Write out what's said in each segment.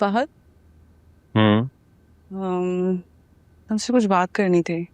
फहद, तुमसे कुछ बात करनी थी।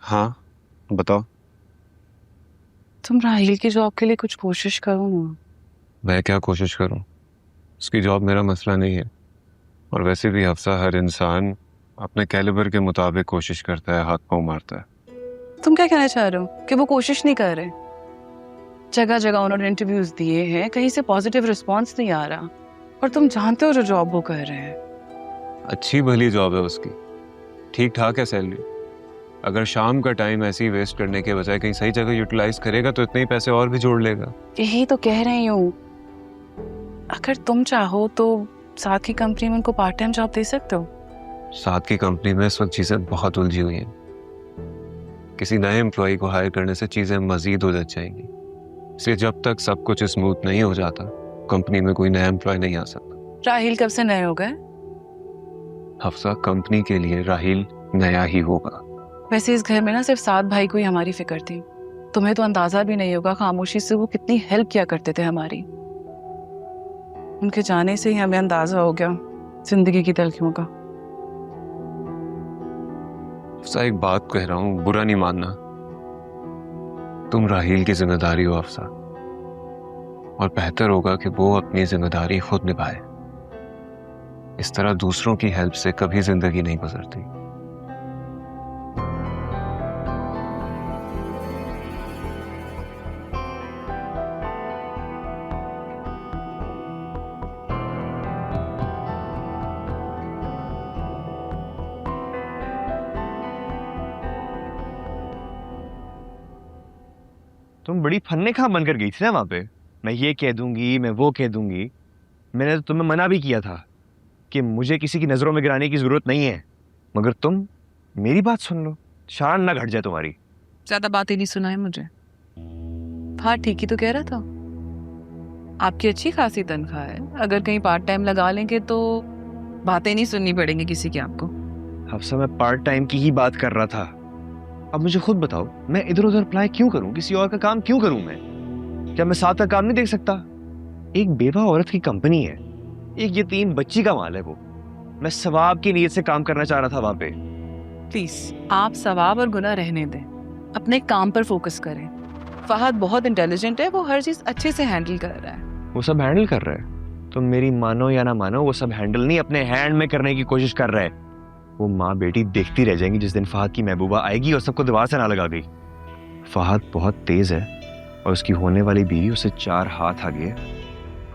हाँ बताओ। तुम राहिल की जॉब के लिए कुछ कोशिश करो ना। मैं क्या कोशिश करूं? उसकी जॉब मेरा मसला नहीं है। और वैसे भी हफ्सा, हर इंसान अपने कैलिबर के मुताबिक कोशिश करता है, हाथ पांव मारता है। तुम क्या कहना चाह रहे हो कि वो कोशिश नहीं कर रहे? जगह जगह उन्होंने इंटरव्यूज दिए हैं, कहीं से पॉजिटिव रिस्पांस नहीं आ रहा। और तुम जानते हो जो जॉब वो कर रहे हैं। अच्छी भली जॉब है उसकी, ठीक ठाक है सैलरी। अगर शाम का टाइम ऐसे ही वेस्ट करने के बजाय कहीं सही जगह यूटिलाइज करेगा तो इतने ही पैसे और भी जोड़ लेगा। यही तो कह रही हूँ, अगर तुम चाहो तो साथ की कंपनी में उनको पार्ट टाइम जॉब दे सकते हो। साथ की कंपनी में इस वक्त चीजें बहुत उलझी हुई हैं। किसी नए एम्प्लॉय को हायर करने से चीजें मजीद उलझ जाएंगी। इसलिए जब तक सब कुछ स्मूथ नहीं हो जाता, कंपनी में कोई नया एम्प्लॉय नहीं आ सकता। राहिल कब से नए हो गए? हफ्सा, कंपनी के लिए राहिल नया ही होगा। वैसे इस घर में ना सिर्फ 7 भाई को ही हमारी फिक्र थी। तुम्हें तो अंदाजा भी नहीं होगा खामोशी से वो कितनी हेल्प किया करते थे हमारी। उनके जाने से ही हमें अंदाजा हो गया जिंदगी की तलखियों का। अफसा, एक बात कह रहा हूं, बुरा नहीं मानना। तुम राहील की जिम्मेदारी हो अफसा, और बेहतर होगा कि वो अपनी जिम्मेदारी खुद निभाए। इस तरह दूसरों की हेल्प से कभी जिंदगी नहीं गुजरती। तुम बड़ी फन्ने खा बनकर गई थी ना वहां पे। मैं ये कह दूंगी, मैं वो कह दूंगी। मैंने तो तुम्हें मना भी किया था कि मुझे किसी की नजरों में गिराने की जरूरत नहीं है, मगर तुम मेरी बात सुन लो, शान ना घट जाए तुम्हारी। ज्यादा बात ही नहीं सुना है मुझे। हाँ ठीक ही तो कह रहा था। आपकी अच्छी खासी तनख्वाह है, अगर कहीं पार्ट टाइम लगा लेंगे तो बातें नहीं सुननी पड़ेंगी किसी की आपको। हफ्सा, मैं पार्ट टाइम की ही बात कर रहा था। अब मुझे खुद बताओ, मैं इधर उधर अप्लाई क्यों करूं? किसी और का काम क्यों करूं? मैं क्या मैं साथ का काम नहीं देख सकता? एक बेवा औरत की कंपनी है, एक यतीम बच्ची का माल है वो। मैं सवाब की नीयत से काम करना चाह रहा था वहां पे। प्लीज आप सवाब और गुनाह रहने दें, अपने काम पर फोकस करें। फहद बहुत इंटेलिजेंट है, वो हर चीज अच्छे से हैंडल कर रहा है। वो सब हैंडल कर रहा है। तुम मेरी मानो या ना मानो, वो सब हैंडल नहीं, अपने हैंड में करने की कोशिश कर रहा है। वो माँ बेटी देखती रह जाएंगी जिस दिन फहद की महबूबा आएगी और सबको दीवार से ना लगा गई। फहद बहुत तेज है और उसकी होने वाली बीवी उससे 4 हाथ आगे है।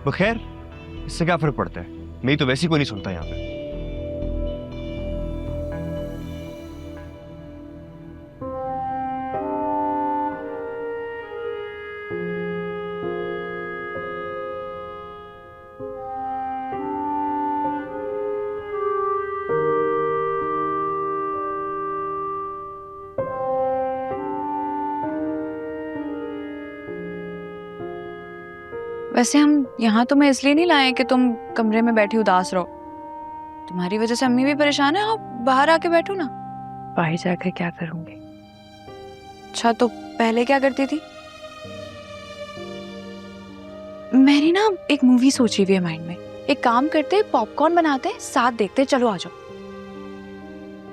बखैर, इससे क्या फर्क पड़ता है? मैं तो वैसे ही कोई नहीं सुनता यहाँ पे। वैसे हम यहाँ तुम्हें इसलिए नहीं लाए कि तुम कमरे में बैठी उदास रहो। तुम्हारी वजह से अम्मी भी परेशान है, आप बाहर आके बैठो ना। बाहर जाकर क्या करूंगी? अच्छा तो पहले क्या करती थी? मैंने ना एक मूवी सोची हुई है माइंड में। एक काम करते, पॉपकॉर्न बनाते, साथ देखते। चलो आ जाओ।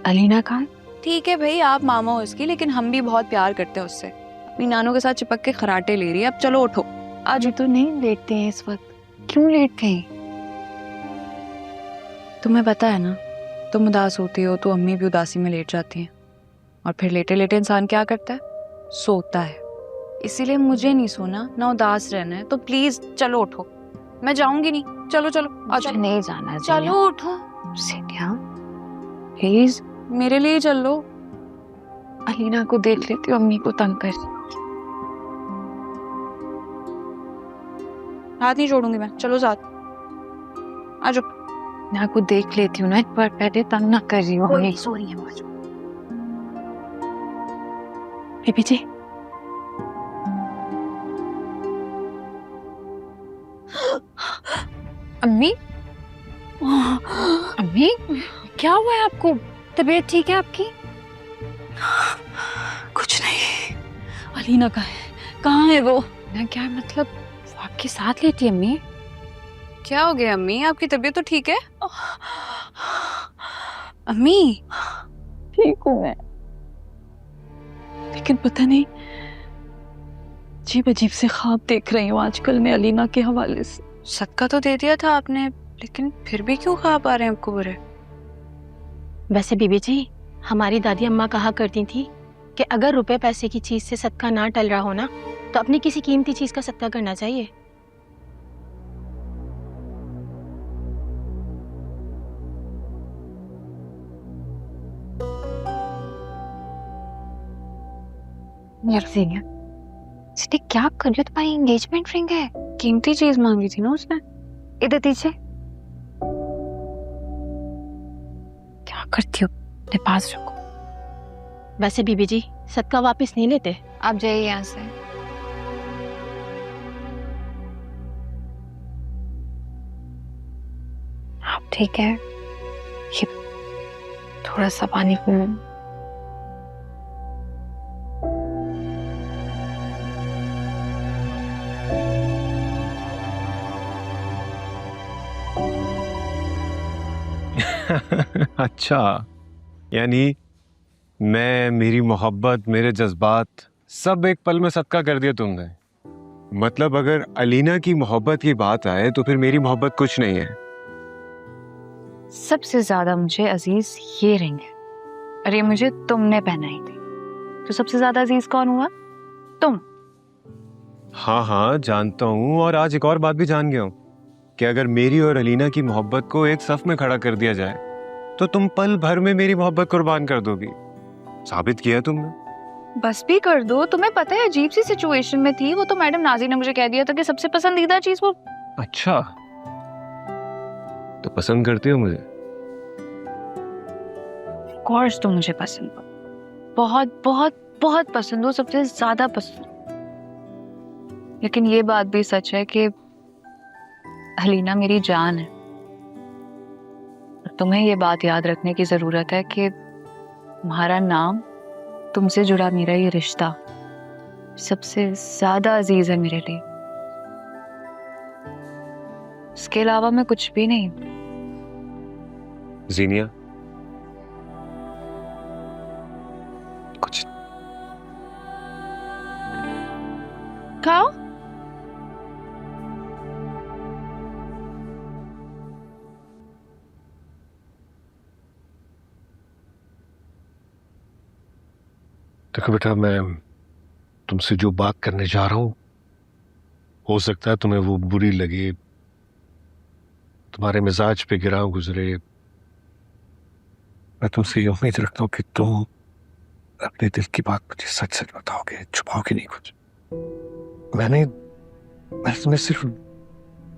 अलीना खान? ठीक है भाई, आप मामा हो इसकी, लेकिन हम भी बहुत प्यार करते हैं उससे। अपनी नानों के साथ चिपक के खराटे ले रही है। अब चलो उठो। आज तो नहीं लेटते हैं इस वक्त। क्यों लेटते हैं? तुम्हें पता है ना, तुम उदास होती हो तो अम्मी भी उदासी में लेट जाती हैं। और फिर लेटे लेटे इंसान क्या करता है? सोता है। इसीलिए मुझे नहीं सोना, ना उदास रहना है। तो प्लीज चलो उठो। मैं जाऊंगी नहीं। चलो चलो आ जाओ। नहीं जाना। चलो उठो सिटिया, प्लीज, मेरे लिए चल लो। अलीना को देख लेती हूँ, अम्मी को तंग कर। हाथ नहीं छोड़ूंगी मैं। चलो साथ आ जाओ। ना को देख लेती हूँ ना, एक बार पहले तंग ना कर रही हूँ। सॉरी है बाजू। बेबी जी, अम्मी, अम्मी क्या हुआ है आपको? तबीयत ठीक है आपकी? कुछ नहीं। अलीना कहाँ है? वो? ना क्या मतलब, वो आपके साथ लेटी है अम्मी? क्या हो गया अम्मी, आपकी तबीयत तो ठीक है? अम्मी ठीक हूँ मैं, लेकिन पता नहीं अजीब अजीब से ख्वाब देख रही हूँ आजकल मैं अलीना के हवाले से। सदका तो दे दिया था आपने, लेकिन फिर भी क्यों ख्वाब आ रहे हैं आपको बुरे? वैसे बीबी जी, हमारी दादी अम्मा कहा करती थी कि अगर रुपए पैसे की चीज से सदका ना टल रहा हो ना, तो अपनी किसी कीमती चीज का सदका करना चाहिए। क्या कर रही हो? तुम्हारी एंगेजमेंट रिंग है। कीमती चीज मांगी थी ना उसने। इधर दीजिए। क्या करती हो? अपने पास रखो। वैसे बीबी जी, सदका वापस नहीं लेते। आप जाइए यहाँ से। आप ठीक है? ये थोड़ा सा पानी पी। अच्छा, यानी मैं, मेरी मोहब्बत, मेरे जज्बात सब एक पल में सदका कर दिया तुमने। मतलब अगर अलीना की मोहब्बत की बात आए तो फिर मेरी मोहब्बत कुछ नहीं है। सबसे ज्यादा मुझे अजीज ये रिंग है, और ये मुझे तुमने पहनाई थी, तो सबसे ज्यादा अजीज कौन हुआ? तुम। हाँ हाँ जानता हूँ, और आज एक और बात भी जान गया हूँ कि अगर मेरी और अलीना की मोहब्बत को एक सफ में खड़ा कर दिया जाए तो तुम पल भर में मेरी मोहब्बत कुर्बान कर दोगी। साबित किया तुमने। बस भी कर दो, तुम्हें पता है अजीब सी सिचुएशन में थी वो, तो मैडम नाजी ने मुझे कह दिया था कि सबसे पसंदीदा चीज वो। अच्छा, तो पसंद करती हो मुझे? कोर्स तुम मुझे पसंद हो, बहुत बहुत बहुत पसंद हो, सबसे ज्यादा पसंद। लेकिन ये बात भी सच है कि अलीना मेरी जान है, और तुम्हें ये बात याद रखने की जरूरत है कि तुम्हारा नाम, तुमसे जुड़ा मेरा ये रिश्ता सबसे ज्यादा अजीज है मेरे लिए। इसके अलावा मैं कुछ भी नहीं। जीनिया, कुछ खाओ। देखो बेटा, मैं तुमसे जो बात करने जा रहा हूं, हो सकता है तुम्हें वो बुरी लगे, तुम्हारे मिजाज पे गिरा गुजरे। मैं तुमसे ये उम्मीद रखता हूं कि तुम अपने दिल की बात मुझे सच सच बताओगे, छुपाओगे नहीं कुछ। मैंने तुम्हें सिर्फ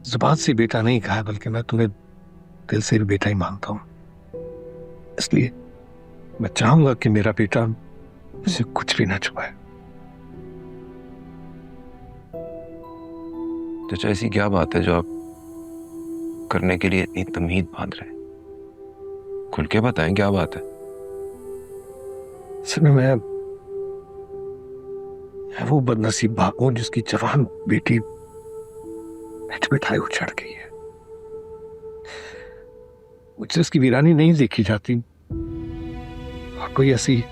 जुबान से बेटा नहीं कहा, बल्कि मैं तुम्हें दिल से भी बेटा ही मानता हूं। इसलिए मैं चाहूंगा कि मेरा बेटा मुझसे कुछ भी ना छुपाए। तो ऐसी क्या बात है जो आप करने के लिए इतनी तमीज बांध रहे हैं? खुल के बताएं, क्या बात है? असल में मैं वो बदनसीब बाप हूं जिसकी जवान बेटी बैठे बैठाए उछड़ गई है। मुझसे उसकी वीरानी नहीं देखी जाती, और कोई ऐसी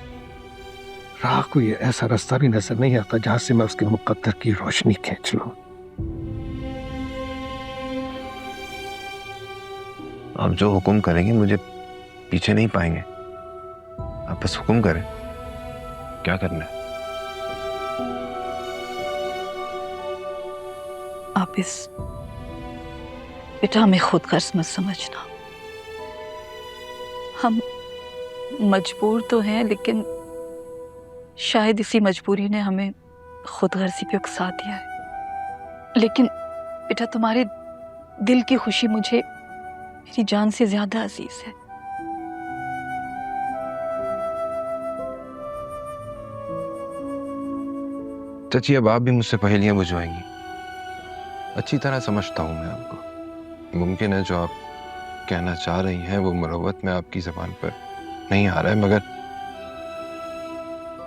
राह, कोई ऐसा रास्ता भी नजर नहीं आता जहां से मैं उसके मुकद्दर की रोशनी खींच लूं। आप जो हुक्म करेंगे मुझे पीछे नहीं पाएंगे। आप बस हुक्म करें, क्या करना है? आप इस बेटा हमें खुद गर्ज मत समझना। हम मजबूर तो हैं, लेकिन शायद इसी मजबूरी ने हमें खुद गर्जी पे उकसा दिया है। लेकिन बेटा, तुम्हारे दिल की खुशी मुझे मेरी जान से ज्यादा अजीज है। चाची, अब आप भी मुझसे पहेलियां बुझवाएंगी? अच्छी तरह समझता हूं मैं आपको। मुमकिन है जो आप कहना चाह रही हैं वो मुरव्वत में आपकी ज़बान पर नहीं आ रहा है, मगर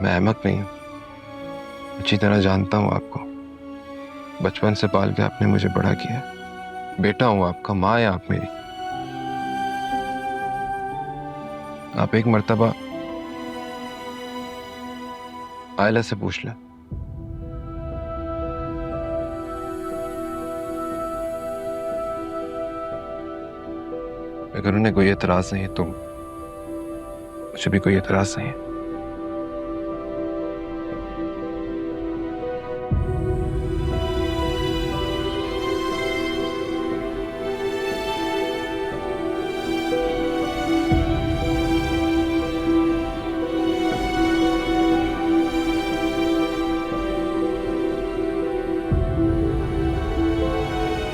मैं अहमक नहीं हूं। अच्छी तरह जानता हूं आपको। बचपन से पाल के आपने मुझे बड़ा किया है। बेटा हूं आपका, माँ है आप मेरी। आप एक मर्तबा आयला से पूछ लें। अगर उन्हें कोई एतराज नहीं है तो मुझे भी कोई एतराज नहीं है।